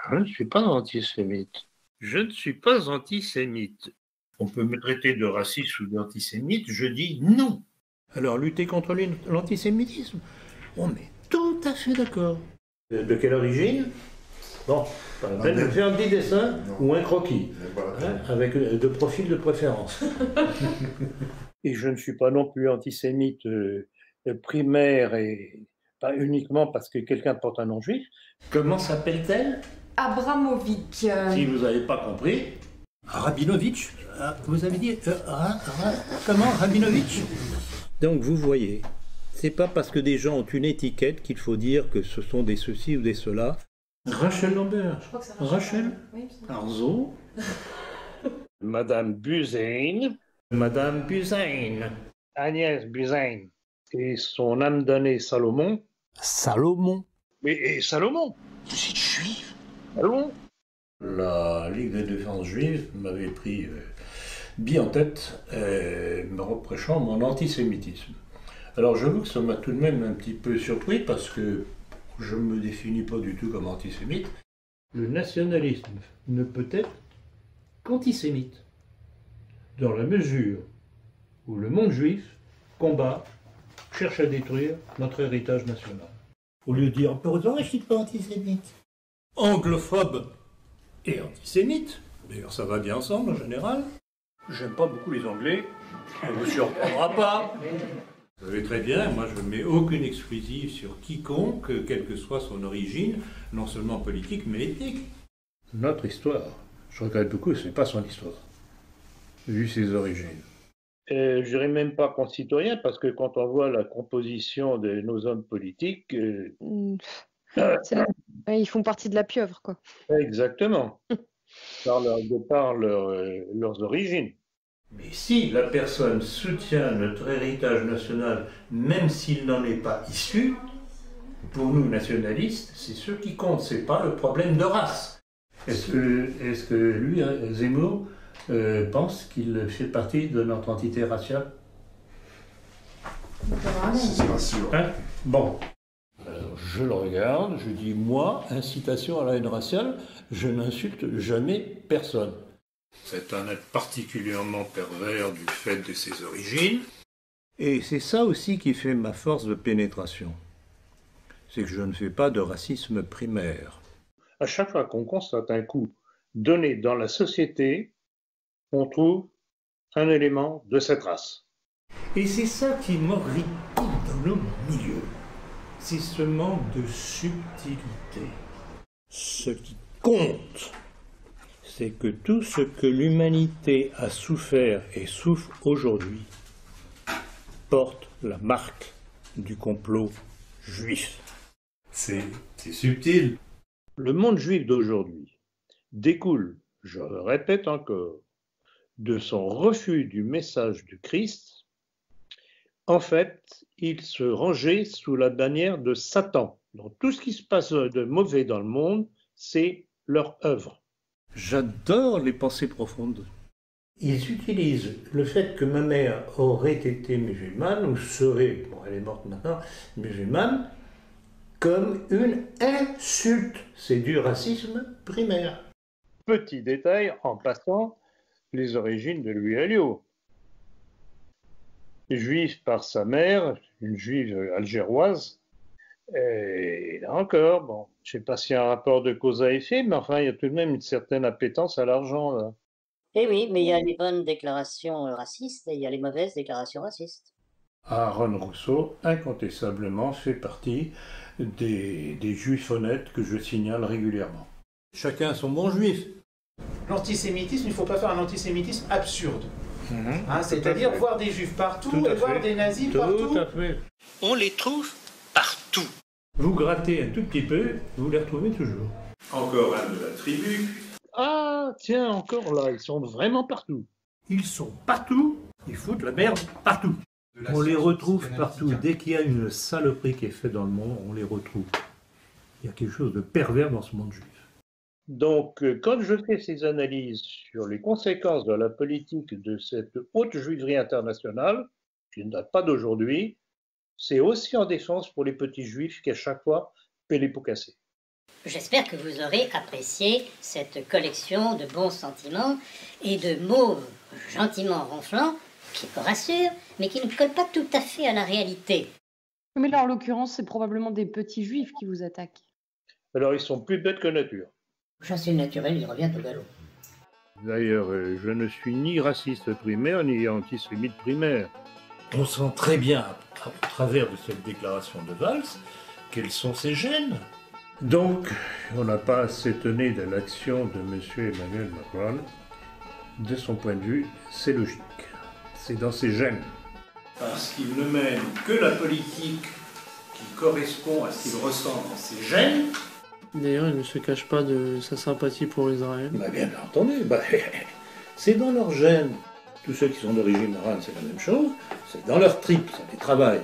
Je ne suis pas antisémite. Je ne suis pas antisémite. On peut me traiter de raciste ou d'antisémite, je dis non. Alors, lutter contre l'antisémitisme, on est tout à fait d'accord. De quelle origine? Bon, pas la peine de faire un petit dessin ou un croquis, avec de profil de préférence. Et je ne suis pas non plus antisémite primaire et pas uniquement parce que quelqu'un porte un nom juif. Comment s'appelle-t-elle? Abramovic. Si vous n'avez pas compris, Rabinovitch. Vous avez dit comment Rabinovitch? Donc vous voyez, c'est pas parce que des gens ont une étiquette qu'il faut dire que ce sont des ceci ou des cela. Rachel Lambert. Je crois que c'est Rachel Oui, Arzo. Madame Buzyn. Madame Buzyn. Agnès Buzyn. Et son âme damnée Salomon. Salomon. Et Salomon. Vous êtes juif? Salomon. La Ligue de défense juive m'avait pris bien en tête, me reprochant mon antisémitisme. Alors j'avoue que ça m'a tout de même un petit peu surpris parce que je ne me définis pas du tout comme antisémite. Le nationalisme ne peut être qu'antisémite, dans la mesure où le monde juif combat, cherche à détruire notre héritage national. Au lieu de dire, pourtant je ne suis pas antisémite. Anglophobe et antisémite, d'ailleurs ça va bien ensemble en général. J'aime pas beaucoup les Anglais, on ne vous surprendra pas. Vous savez très bien, moi je ne mets aucune exclusive sur quiconque, quelle que soit son origine, non seulement politique mais éthique. Notre histoire, je regrette beaucoup, ce n'est pas son histoire, vu ses origines. Je dirais même pas concitoyen, parce que quand on voit la composition de nos hommes politiques... Ils font partie de la pieuvre, quoi. Exactement. De par leurs origines. Mais si la personne soutient notre héritage national, même s'il n'en est pas issu, pour nous nationalistes, c'est ce qui compte, c'est pas le problème de race. Est-ce que lui, Zemmour, pense qu'il fait partie de notre entité raciale? C'est pas sûr. Hein? Bon. Alors, je le regarde, je dis, moi, incitation à la haine raciale, je n'insulte jamais personne. C'est un être particulièrement pervers du fait de ses origines. Et c'est ça aussi qui fait ma force de pénétration. C'est que je ne fais pas de racisme primaire. À chaque fois qu'on constate un coup donné dans la société, on trouve un élément de cette race. Et c'est ça qui m'horripile dans nos milieux. C'est ce manque de subtilité. Ce qui compte, c'est que tout ce que l'humanité a souffert et souffre aujourd'hui porte la marque du complot juif. C'est subtil. Le monde juif d'aujourd'hui découle, je le répète encore, de son refus du message du Christ. En fait, il se rangeait sous la bannière de Satan. Donc tout ce qui se passe de mauvais dans le monde, c'est leur œuvre. J'adore les pensées profondes. Ils utilisent le fait que ma mère aurait été musulmane, ou serait, bon elle est morte maintenant, musulmane, comme une insulte. C'est du racisme primaire. Petit détail, en passant, les origines de Louis Alliot. Juif par sa mère, une juive algéroise, et là encore, bon, je ne sais pas s'il y a un rapport de cause à effet, mais enfin, il y a tout de même une certaine appétence à l'argent, là. Eh oui, mais il y a les bonnes déclarations racistes et il y a les mauvaises déclarations racistes. Aaron Rousseau, incontestablement, fait partie des juifs honnêtes que je signale régulièrement. Chacun son bon juif. L'antisémitisme, il ne faut pas faire un antisémitisme absurde. C'est-à-dire voir des juifs partout et voir des nazis partout. Tout à fait. On les trouve partout. Vous grattez un tout petit peu, vous les retrouvez toujours. Encore un de la tribu. Ah, tiens, encore là, ils sont vraiment partout. Ils sont partout, ils foutent la merde partout. On les retrouve partout. Dès qu'il y a une saloperie qui est faite dans le monde, on les retrouve. Il y a quelque chose de pervers dans ce monde juif. Donc, quand je fais ces analyses sur les conséquences de la politique de cette haute juiverie internationale, qui ne date pas d'aujourd'hui, c'est aussi en défense pour les petits juifs qui, à chaque fois, paient les pots cassés. J'espère que vous aurez apprécié cette collection de bons sentiments et de mots gentiment ronflants qui vous rassurent, mais qui ne collent pas tout à fait à la réalité. Mais là, en l'occurrence, c'est probablement des petits juifs qui vous attaquent. Alors, ils sont plus bêtes que nature. Chassé naturel, il revient au galop. D'ailleurs, je ne suis ni raciste primaire, ni antisémite primaire. On sent très bien, à travers de cette déclaration de Valls, quels sont ses gènes. Donc, on n'a pas à s'étonner de l'action de M. Emmanuel Macron. De son point de vue, c'est logique. C'est dans ses gènes. Parce qu'il ne mène que la politique qui correspond à ce qu'il ressent dans ses gènes. D'ailleurs, il ne se cache pas de sa sympathie pour Israël. Bien entendu, c'est dans leurs gènes. Tous ceux qui sont d'origine arabe, c'est la même chose. C'est dans leur tripes, ça les travaille.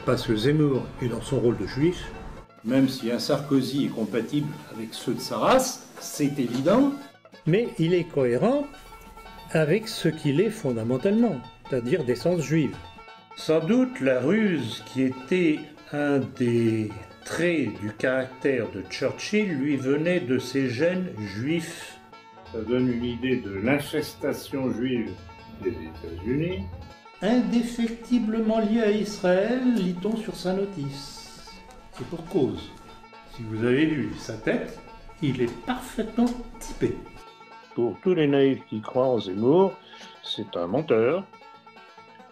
Parce que Zemmour est dans son rôle de juif. Même si un Sarkozy est compatible avec ceux de sa race, c'est évident. Mais il est cohérent avec ce qu'il est fondamentalement, c'est-à-dire d'essence juive. Sans doute la ruse qui était un des traits du caractère de Churchill lui venait de ses gènes juifs. Ça donne une idée de l'infestation juive des États-Unis. Indéfectiblement lié à Israël, lit-on sur sa notice. C'est pour cause. Si vous avez lu sa tête, il est parfaitement typé. Pour tous les naïfs qui croient en Zemmour, c'est un menteur.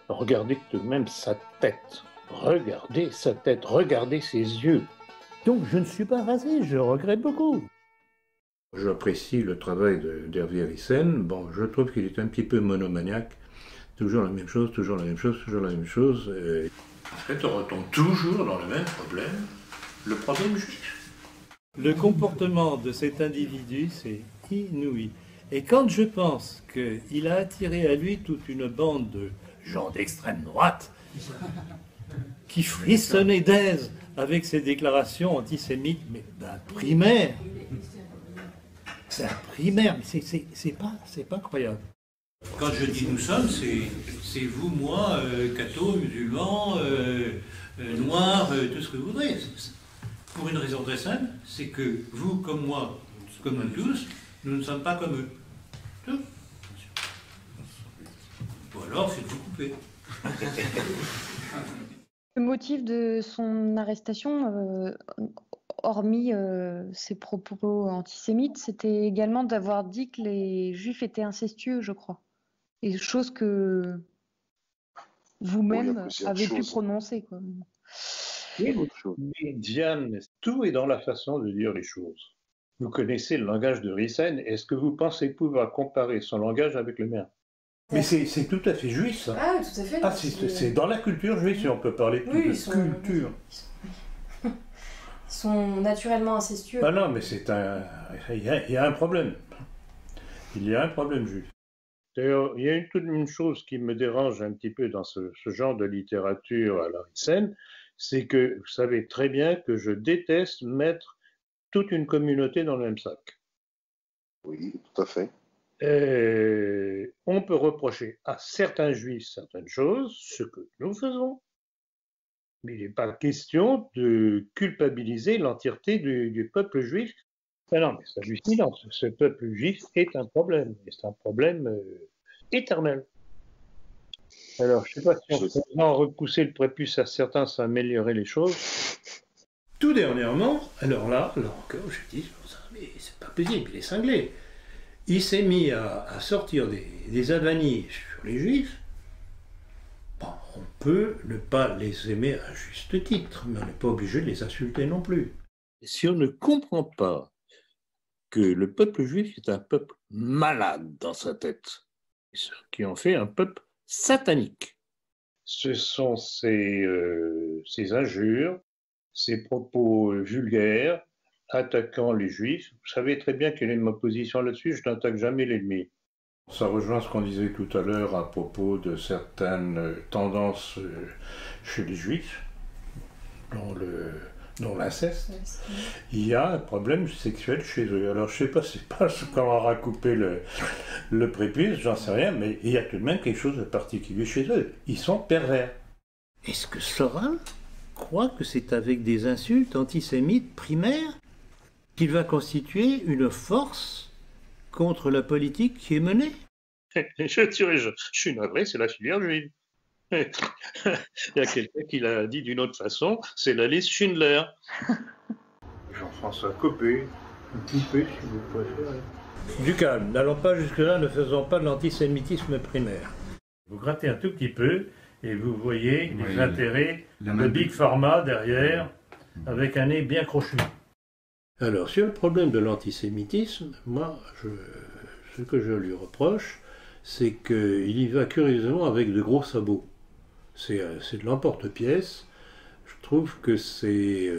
Regardez tout de même sa tête. Regardez sa tête, regardez ses yeux. Donc je ne suis pas rasé, je regrette beaucoup. J'apprécie le travail d'Hervé Rissen. Bon, je trouve qu'il est un petit peu monomaniaque. Toujours la même chose, toujours la même chose, toujours la même chose. En fait, on retombe toujours dans le même problème, le problème juif. Le comportement de cet individu, c'est inouï. Et quand je pense qu'il a attiré à lui toute une bande de gens d'extrême droite qui frissonnaient d'aise avec ses déclarations antisémites, mais d'un primaire. C'est un primaire, mais c'est pas croyable. Quand je dis nous sommes, c'est vous, moi, cathos, musulmans, noirs, tout ce que vous voudrez. Pour une raison très simple, c'est que vous, comme moi, comme nous tous, nous ne sommes pas comme eux. Tout. Ou alors, faites-vous couper. Le motif de son arrestation, hormis ses propos antisémites, c'était également d'avoir dit que les juifs étaient incestueux, je crois. Et chose que vous-même avez pu prononcer, quoi. Mais Diane, tout est dans la façon de dire les choses. Vous connaissez le langage de Rissen. Est-ce que vous pensez pouvoir comparer son langage avec le mien? Mais c'est tout à fait juif, ça. Ah, tout à fait. Ah, c'est dans la culture juive, si on peut parler de culture. Ils sont naturellement incestueux. Ah non, mais il y a un problème. Il y a un problème juif. D'ailleurs, il y a une chose qui me dérange un petit peu dans ce genre de littérature à la Rissen, c'est que vous savez très bien que je déteste mettre toute une communauté dans le même sac. Oui, tout à fait. On peut reprocher à certains juifs certaines choses, ce que nous faisons, mais il n'est pas question de culpabiliser l'entièreté du peuple juif. Non, mais ça justifie, non. Ce peuple juif est un problème, et c'est un problème éternel. Alors, je ne sais pas si on peut repousser le prépuce à certains, ça améliorerait les choses. Tout dernièrement, alors là encore, je dis, mais c'est pas possible, il est cinglé. Il s'est mis à sortir des avanies sur les juifs. Bon, on peut ne pas les aimer à juste titre, mais on n'est pas obligé de les insulter non plus. Si on ne comprend pas que le peuple juif est un peuple malade dans sa tête, ce qui en fait un peuple satanique, ce sont ces injures, ces propos vulgaires, attaquant les juifs. Vous savez très bien quelle est ma position là-dessus, je n'attaque jamais l'ennemi. Ça rejoint ce qu'on disait tout à l'heure à propos de certaines tendances chez les juifs, dont l'inceste. Il y a un problème sexuel chez eux. Alors je ne sais pas, c'est pas quand on aura coupé le prépuce, j'en sais rien, mais il y a tout de même quelque chose de particulier chez eux. Ils sont pervers. Est-ce que Sorin croit que c'est avec des insultes antisémites primaires qu'il va constituer une force contre la politique qui est menée. Je suis navré, c'est la filière juive. Il y a quelqu'un qui l'a dit d'une autre façon, c'est la liste Schindler. Jean-François Copé, si vous préférez. Du calme, n'allons pas jusque-là, ne faisons pas de l'antisémitisme primaire. Vous grattez un tout petit peu et vous voyez les intérêts de Big Pharma derrière, avec un nez bien crochu. Alors, sur le problème de l'antisémitisme, moi, ce que je lui reproche, c'est qu'il y va curieusement avec de gros sabots. C'est de l'emporte-pièce. Je trouve que c'est...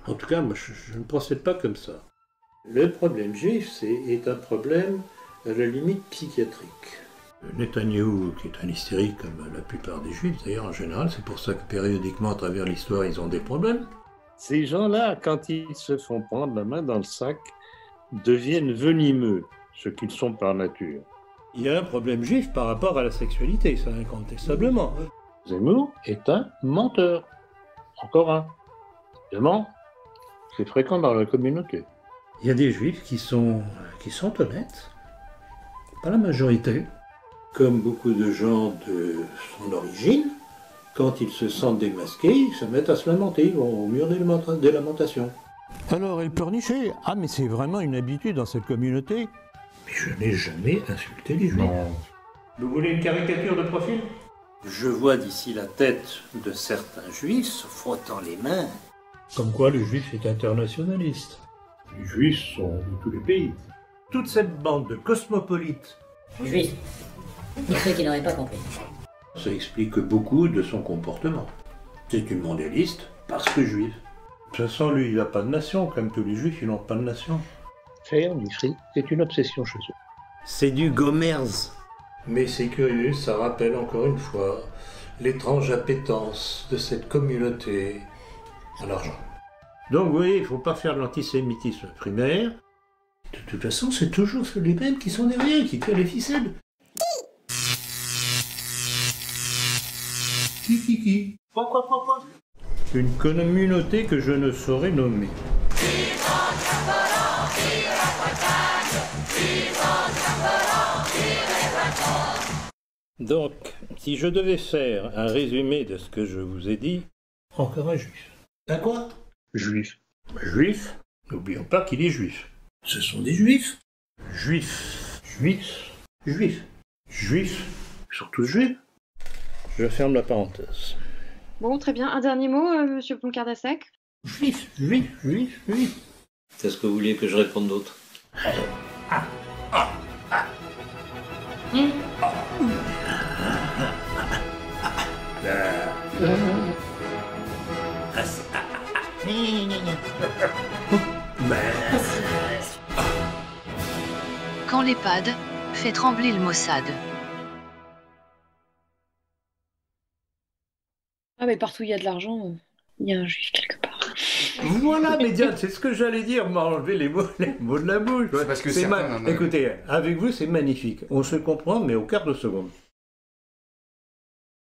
En tout cas, moi, je ne procède pas comme ça. Le problème juif est un problème à la limite psychiatrique. Netanyahou, qui est un hystérique comme la plupart des juifs, d'ailleurs en général, c'est pour ça que périodiquement à travers l'histoire ils ont des problèmes. Ces gens-là, quand ils se font prendre la main dans le sac, deviennent venimeux, ce qu'ils sont par nature. Il y a un problème juif par rapport à la sexualité, ça incontestablement. Zemmour est un menteur. Encore un. Évidemment, c'est fréquent dans la communauté. Il y a des juifs qui sont honnêtes, pas la majorité. Comme beaucoup de gens de son origine, quand ils se sentent démasqués, ils se mettent à se lamenter, ils vont au mur des lamentations. Alors, elle pleurnichait. Ah, mais c'est vraiment une habitude dans cette communauté. Mais je n'ai jamais insulté les juifs. Non. Vous voulez une caricature de profil? Je vois d'ici la tête de certains juifs se frottant les mains. Comme quoi le juif est internationaliste. Les juifs sont de tous les pays. Toute cette bande de cosmopolites. Juifs. Et ceux qui n'auraient pas compris. Ça explique beaucoup de son comportement. C'est une mondialiste parce que juive. De toute façon, lui, il n'a pas de nation, comme tous les juifs, ils n'ont pas de nation. Faire du fric, c'est une obsession chez eux. C'est du Gomers. Mais c'est curieux, ça rappelle encore une fois l'étrange appétence de cette communauté à l'argent. Donc vous voyez, il ne faut pas faire de l'antisémitisme primaire. De toute façon, c'est toujours les mêmes qui sont derrière, qui tirent les ficelles. Qui Quoi Une communauté que je ne saurais nommer. Donc, si je devais faire un résumé de ce que je vous ai dit, encore un juif. Un quoi? Juif. Juif, n'oublions pas qu'il est juif. Ce sont des juifs. Juifs. Juifs. Juifs. Juifs. Ils sont tous juifs. Je ferme la parenthèse. Bon, très bien. Un dernier mot, monsieur Poncardassac? Juif. Qu'est-ce que vous vouliez que je réponde d'autre? Quand l'EHPAD fait trembler le Mossad. Ah, mais partout où il y a de l'argent, il y a un juif quelque part. Voilà, Médiane, c'est ce que j'allais dire, m'a enlevé les mots de la bouche. Parce que Écoutez, avec vous, c'est magnifique. On se comprend, mais au quart de seconde.